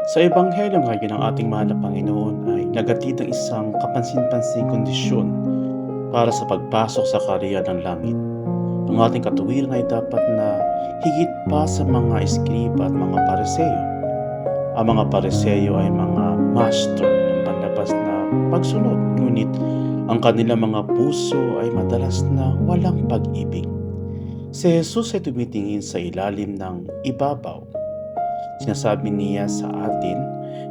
Sa Ebanghelyo ngayon ng ating mahal na Panginoon ay nagatid ang isang kapansin-pansing kondisyon para sa pagpasok sa kaharian ng langit. Ang ating katuwiran ay dapat na higit pa sa mga eskriba at mga pariseyo. Ang mga pariseyo ay mga master ng panlabas na pagsunod, ngunit ang kanilang mga puso ay madalas na walang pag-ibig. Si Jesus ay tumitingin sa ilalim ng ibabaw. Sinasabi niya sa atin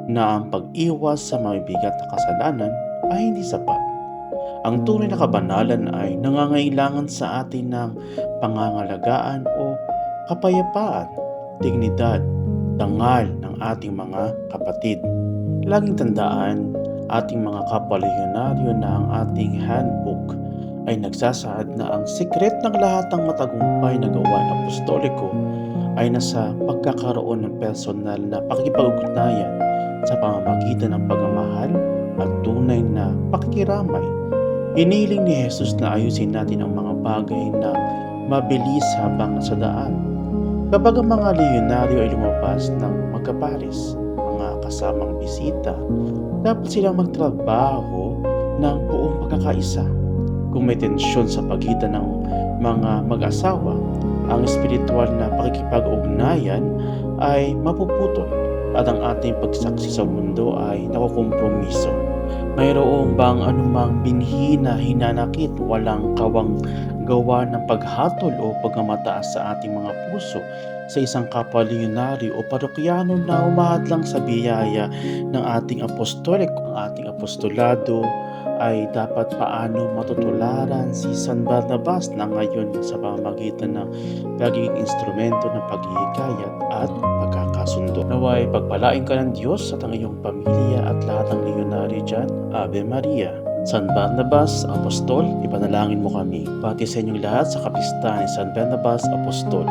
na ang pag-iwas sa mabibigat na kasalanan ay hindi sapat. Ang tunay na kabanalan ay nangangailangan sa atin ng pangangalagaan o kapayapaan, dignidad, dangal ng ating mga kapatid. Laging tandaan ating mga kapwa-lehyonaryo na ang ating handbook ay nagsasaad na ang sikret ng lahat ng matagumpay na gawain apostoliko ay nasa pagkakaroon ng personal na pakikipag-ugnayan sa pamamagitan ng pagmamahal at tunay na pakikiramay. Hiniling ni Jesus na ayusin natin ang mga bagay na mabilis habang nasa daan. Kapag ang mga lehyonaryo ay lumabas ng magkapares, mga kasamang bisita, dapat silang magtrabaho ng buong pagkakaisa. Kung may tensyon sa pagitan ng mga mag-asawa, ang espiritual na pakikipag-ugnayan ay mapuputol at ang ating pagsaksi sa mundo ay nakukompromiso. Mayroong bang anumang binhi na hinanakit, walang kawang gawa ng paghatol o pagmamataas sa ating mga puso sa isang kapwa-lehyonaryo o parokyano na umahadlang sa biyaya ng ating apostolik, ang ating apostolado ay dapat paano matutularan si San Barnabas na ngayon sa pamamagitan ng pagiging instrumento ng paghihikayat at pagkakasundo. Naway pagpalain ka ng Diyos at ang iyong pamilya at lahat ng lehyonaryo dyan. Ave Maria. San Barnabas, Apostol, ipanalangin mo kami. Pati sa inyong lahat sa kapistahan ni San Barnabas, Apostol.